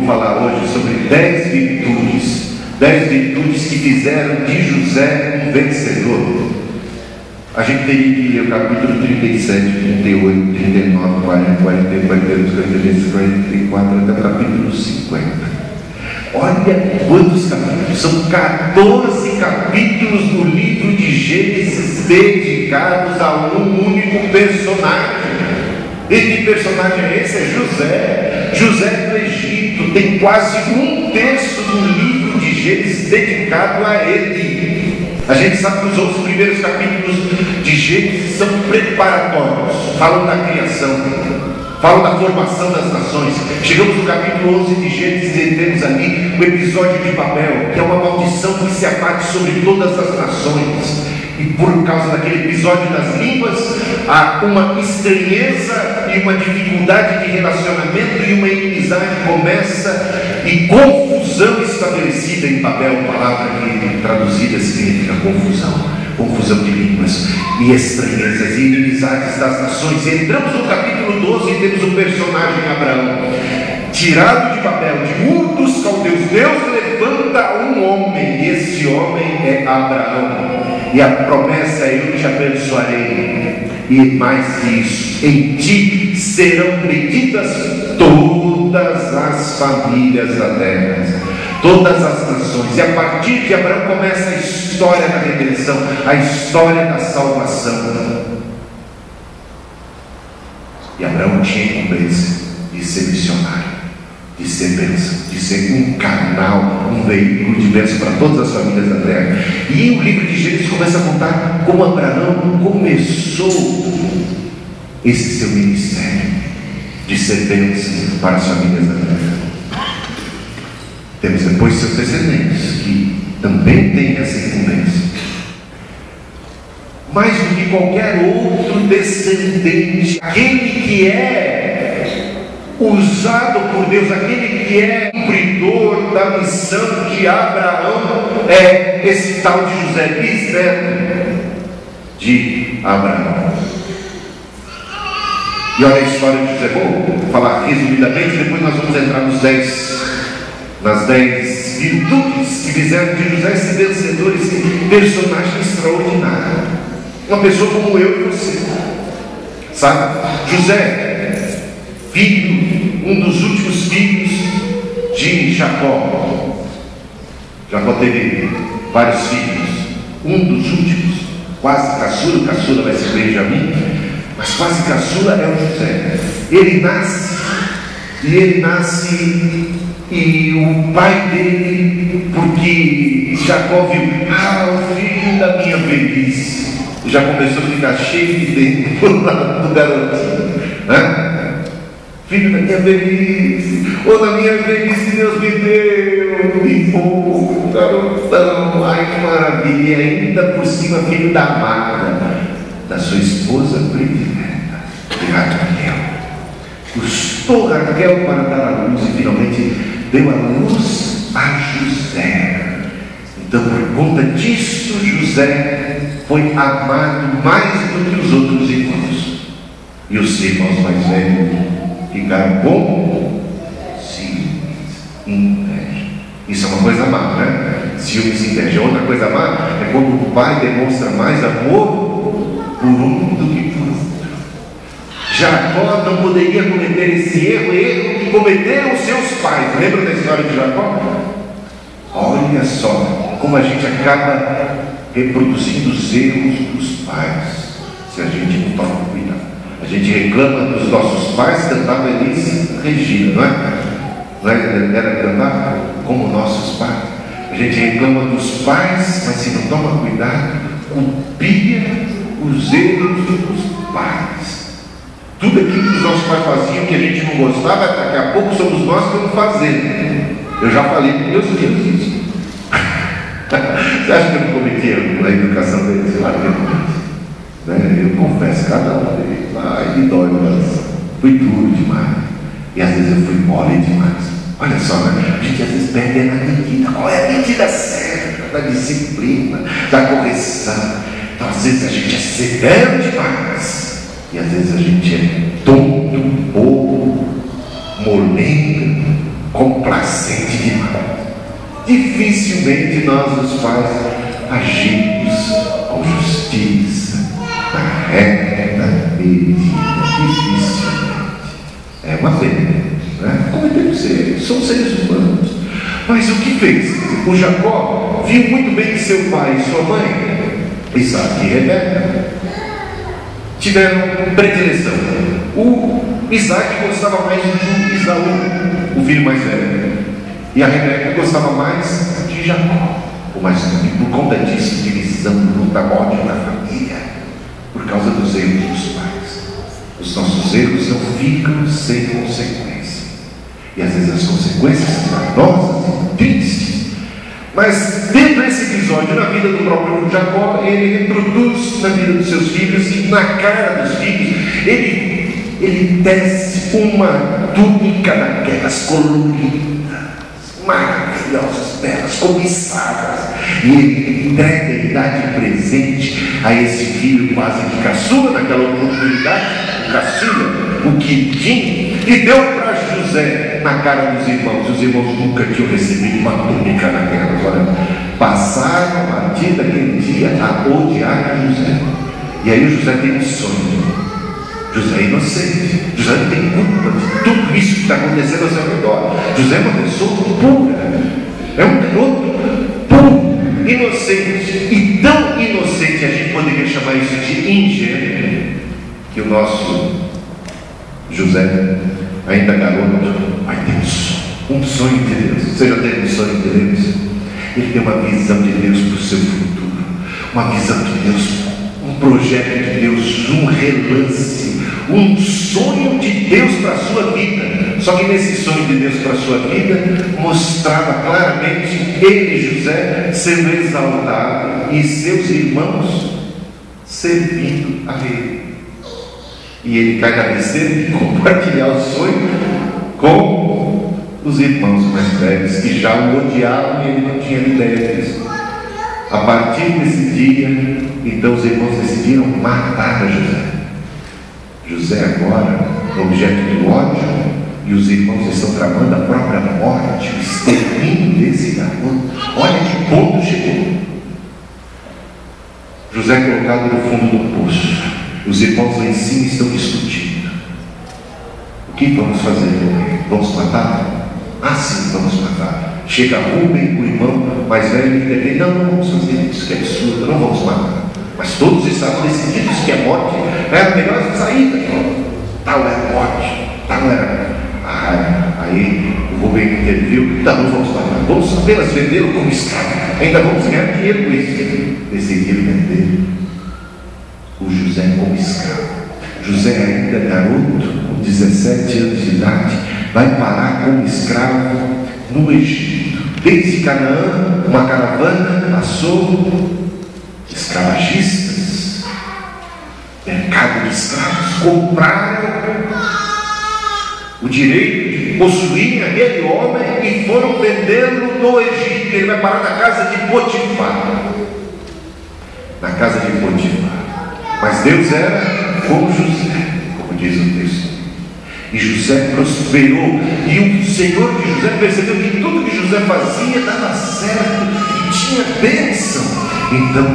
falar hoje sobre 10 virtudes. 10 virtudes que fizeram de José um vencedor. A gente teria que ler o capítulo 37, 38, 39, 40, 41, 42, 43, 44, até o capítulo 50. Olha quantos capítulos, são 14 capítulos do livro de Gênesis dedicados a um único personagem. E que personagem é esse? É José. José do Egito. Tem quase um terço do livro de Gênesis dedicado a ele. A gente sabe que os outros primeiros capítulos de Gênesis são preparatórios, falam da criação, falam da formação das nações. Chegamos no capítulo 11 de Gênesis e temos ali o episódio de Babel, que é uma maldição que se abate sobre todas as nações. E por causa daquele episódio das línguas, há uma estranheza e uma dificuldade de relacionamento, e uma inimizade começa, e confusão estabelecida em Babel, palavra que traduzida significa confusão. Confusão de línguas e estranhezas e inimizades das nações. E entramos no capítulo 12 e temos o personagem Abraão, tirado de Babel, de Ur dos Caldeus. Deus levanta um homem, e esse homem é Abraão. E a promessa é: eu te abençoarei, e mais que isso, em ti serão benditas todas as famílias da terra, todas as nações. E a partir de Abraão começa a história da redenção, a história da salvação. E Abraão tinha incumbência de ser missionário, de ser bênção, de ser um canal, um veículo de bênção para todas as famílias da terra. E o livro de Gênesis começa a contar como Abraão começou esse seu ministério de ser bênção para as famílias da terra. Temos depois seus descendentes, que também têm essa incumbência. Mais do que qualquer outro descendente, aquele que é usado por Deus, aquele que é cumpridor da missão de Abraão, é esse tal de José, bisneto de Abraão. E olha a história de José. Vou falar resumidamente, depois nós vamos entrar nas 10 virtudes que fizeram de José esse vencedor, esse personagem extraordinário. Uma pessoa como eu e você, sabe? José, filho, um dos últimos filhos de Jacó. Jacó teve vários filhos, um dos últimos, quase caçula. Caçula vai ser Benjamim, mas quase caçula é o José. Ele nasce e o pai dele, porque Jacó viu, o filho da minha velhice, já começou a ficar cheio de dentro do garotinho, né? Filho da minha velhice, ou na minha velhice Deus me deu, me pôs, garotão, ai que maravilha, e ainda por cima filho da amada, da sua esposa predileta, de Raquel. Custou Raquel para dar a luz e finalmente deu a luz a José. Então, por conta disso, José foi amado mais do que os outros irmãos. E os irmãos mais velhos ficaram com ciúmes, inveja. Isso é uma coisa má, né? Ciúmes e inveja. Outra coisa má é quando o pai demonstra mais amor por um do que por outro. Jacó não poderia cometer esse erro que cometeram os seus pais. Lembra da história de Jacó? Olha só como a gente acaba reproduzindo os erros dos pais, se a gente não toma cuidado. A gente reclama dos nossos pais, cantava Elis Regina, não é? Não era cantar como nossos pais. A gente reclama dos pais, mas se não toma cuidado, copia os erros dos pais. Tudo aquilo que os nossos pais faziam que a gente não gostava, daqui a pouco somos nós que estamos fazendo. Eu já falei com meus filhos isso. Você acha que eu não cometi erro na educação deles? Claro que eu cometi. Eu confesso, cada um deles. Me dói o coração. Fui duro demais. E às vezes eu fui mole demais. Olha só, né? A gente às vezes perde na medida. Qual é a medida certa da disciplina, da correção? Então às vezes a gente é severo demais. E às vezes a gente é tonto, bobo, molenga, complacente demais. Dificilmente nós, os pais, agimos com justiça, na reta medida. Dificilmente. É uma pena, né? Cometemos erros, somos seres humanos. Mas o que fez? O Jacó viu muito bem que seu pai e sua mãe, Isaac e Rebeca, tiveram predileção. O Isaac gostava mais de Esaú, o filho mais velho, e a Rebeca gostava mais de Jacó, o mais novo. E por conta disso, divisão, luta, ódio na família, por causa dos erros dos pais. Os nossos erros não ficam sem consequência, e às vezes as consequências são danosas e tristes. Mas dentro desse episódio, na vida do próprio Jacó, ele reproduz na vida dos seus filhos, e na cara dos filhos ele tece uma túnica daquelas coloridas, maravilhosas, belas, cobiçadas, e ele entrega e dá de presente a esse filho quase que caçula naquela oportunidade, o caçula, o quindim, e deu para José na cara dos irmãos. Os irmãos nunca tinham recebido uma túnica naquela. Agora passaram a partir daquele dia a odiar a José. E aí o José tem um sonho. José é inocente, José não tem culpa de tudo isso que está acontecendo ao seu redor. José é uma pessoa pura, é um garoto puro, inocente, e tão inocente, a gente poderia chamar isso de ingênuo, que o nosso José, ainda garoto, vai ter um sonho de Deus. Você já teve um sonho de Deus? Ele tem uma visão de Deus para o seu futuro, uma visão de Deus, um projeto de Deus, um relance, um sonho de Deus para a sua vida. Só que nesse sonho de Deus para a sua vida, mostrava claramente ele, José, sendo exaltado e seus irmãos servindo a ele. E ele cai na besteira de compartilhar o sonho com os irmãos mais velhos, que já o odiavam e ele não tinha ideia disso. A partir desse dia, então os irmãos decidiram matar a José. José agora é objeto de ódio, e os irmãos estão tramando a própria morte, o extermínio desse garoto. Olha que ponto chegou. José é colocado no fundo do poço. Os irmãos lá em cima estão discutindo. O que vamos fazer com ele? Vamos matar? Ah, sim, vamos matar. Chega Rubem, o irmão mais velho, e intervém: não vamos fazer isso, que é absurdo, não vamos matar. Mas todos estavam decididos que a morte era a melhor saída. Tal era a morte, tal era. Aí o Rubem interviu: não vamos matar, vamos apenas vendê-lo como escravo, ainda vamos ganhar dinheiro com isso. Decidiram vender o José como escravo. José, ainda garoto, com 17 anos de idade, vai parar como escravo no Egito. Desde Canaã, uma caravana passou, escravagistas, mercado de escravos, compraram o direito de possuir aquele homem e foram vendê-lo no Egito. Ele vai parar na casa de Potifar. Na casa de Potifar. Mas Deus era com José, como diz o texto. E José prosperou, e o Senhor de José percebeu que tudo que José fazia dava certo e tinha bênção. Então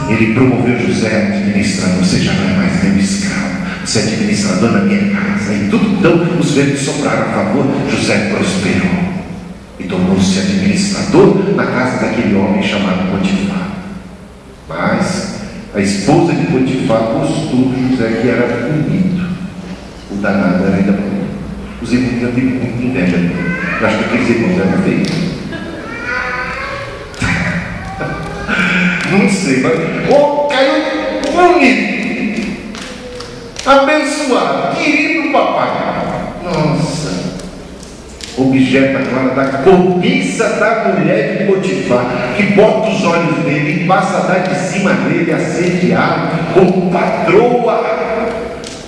ele promoveu José administrador. Você já não é mais meu escravo, você é administrador na minha casa. E tudo, então os ventos sopraram a favor. José prosperou e tornou-se administrador na casa daquele homem chamado Potifar. Mas a esposa de Potifar gostou de José, que era bonito. O danado era ainda bonito. Os irmãos já têm muita inveja dele. Eu acho que aqueles irmãos eram feios. Não sei, mas caiu bonito, abençoado, querido papai. Nossa, objeto agora da cobiça da mulher de Potifar, que bota os olhos nele e passa a dar de cima dele, assediado, como patroa.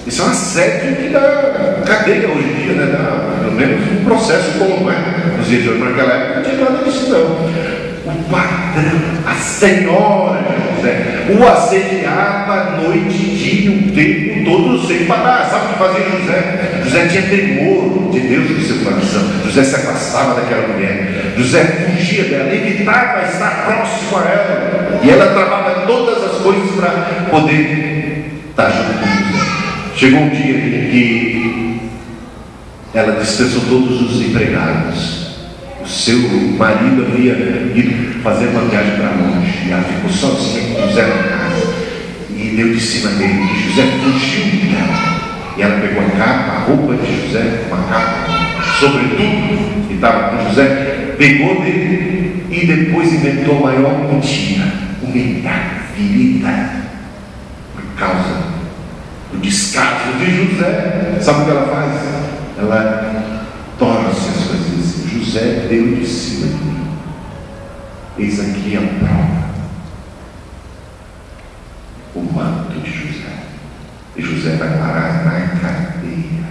Isso é um assédio que dá cadeia hoje em dia, né? Dá, pelo menos um processo comum, né? Nos dias de hoje, naquela época não tinha nada disso, não. O patrão, a senhora José, o assediava noite e dia, o tempo todo sem parar. Sabe o que fazia José? José tinha temor de Deus no seu coração. José se afastava daquela mulher, José fugia dela, evitava estar próximo a ela, e ela travava todas as coisas para poder estar junto com José. Chegou um dia em que ela dispensou todos os empregados. O seu marido havia ido fazer uma viagem para longe, e ela ficou sozinha com José na casa, e deu de cima dele, e José fugiu dela, e ela pegou a capa, a roupa de José, uma capa, sobretudo, que estava com José, pegou dele, e depois inventou a maior mentira, uma ferida, por causa do descaso de José. Sabe o que ela faz? Ela torce as coisas assim: José deu de cima de mim, eis aqui a prova, o manto de José. E José vai parar na cadeia.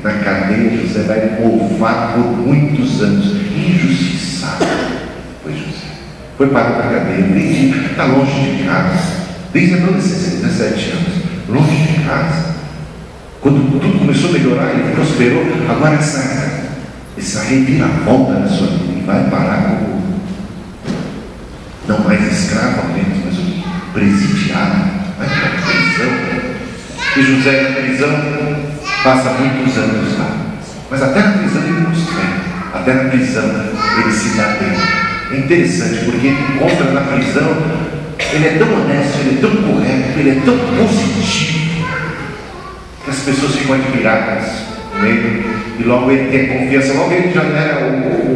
Na cadeia José vai movar por muitos anos, injustiçado. Foi José, foi parar na cadeia, está longe de casa, desde a adolescência, 17 anos, longe de casa. Quando tudo começou a melhorar, ele prosperou. Agora essa reviravolta na sua vida, ele vai parar como não mais escravo apenas, mas um presidiário, vai para a prisão. E José na prisão passa muitos anos lá, mas até na prisão ele prospera, até na prisão ele se dá bem. É interessante porque ele encontra na prisão, ele é tão honesto, ele é tão correto, ele é tão positivo, que as pessoas ficam admiradas com ele, e logo ele tem confiança. Logo ele já era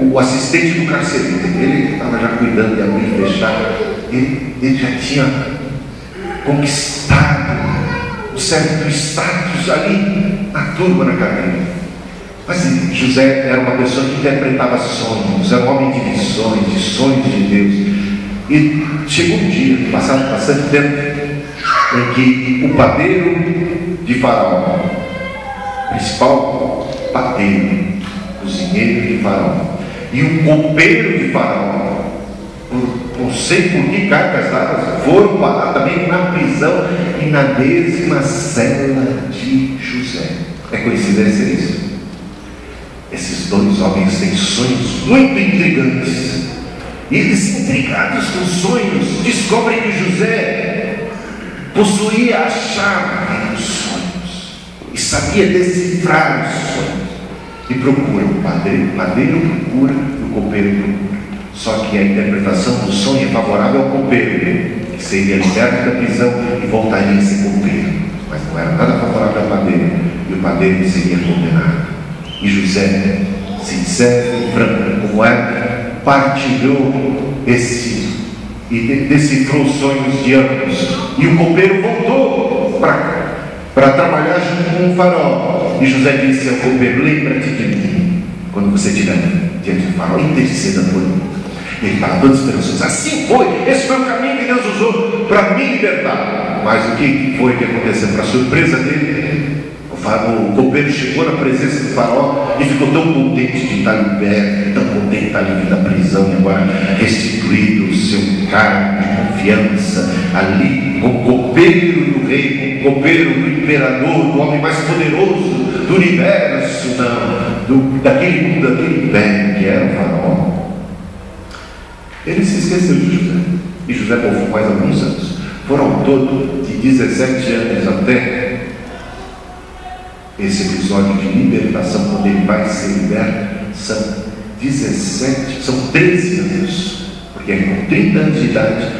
o assistente do carcereiro, ele estava já cuidando de abrir e fechar, ele já tinha conquistado um certo status ali na turma, na cadeia. Mas José era uma pessoa que interpretava sonhos, era um homem de visões, de sonhos de Deus. E chegou um dia, passado bastante tempo, em que o padeiro de Faraó, principal padeiro, cozinheiro de Faraó, e o copeiro de Faraó, não sei por que cargas dadas, foram parar também na prisão e na mesma cela de José. É coincidência isso? Esses dois homens têm sonhos muito intrigantes. E eles, intrigados com sonhos, descobrem que José possuía a chave dos sonhos e sabia decifrar os sonhos. E procura o padeiro procura e o copeiro procura. Só que a interpretação do sonho é favorável ao copeiro, que seria liberto da prisão e voltaria a ser copeiro. Mas não era nada favorável ao padeiro, e o padeiro seria condenado. E José, sincero e franco como era, partilhou e decifrou os sonhos de ambos. E o copeiro voltou para trabalhar junto com o faraó. E José disse ao copeiro: lembra-te de mim quando você estiver diante do faraó, interceda por mim. Ele estava todo esperançoso. Assim foi, esse foi o caminho que Deus usou para me libertar. Mas o que foi que aconteceu? Para surpresa dele, o copeiro chegou na presença do faraó e ficou tão contente de estar liberto, tão contente de estar livre da prisão e agora restituído o seu cargo de confiança ali, como copeiro do rei, como copeiro do imperador, do homem mais poderoso do universo, daquele império que era o faraó. Ele se esqueceu de José, e José povoou mais alguns anos. Foram ao todo de 17 anos até esse episódio de libertação, quando ele vai ser liberto. São 13 anos, porque com 30 anos de idade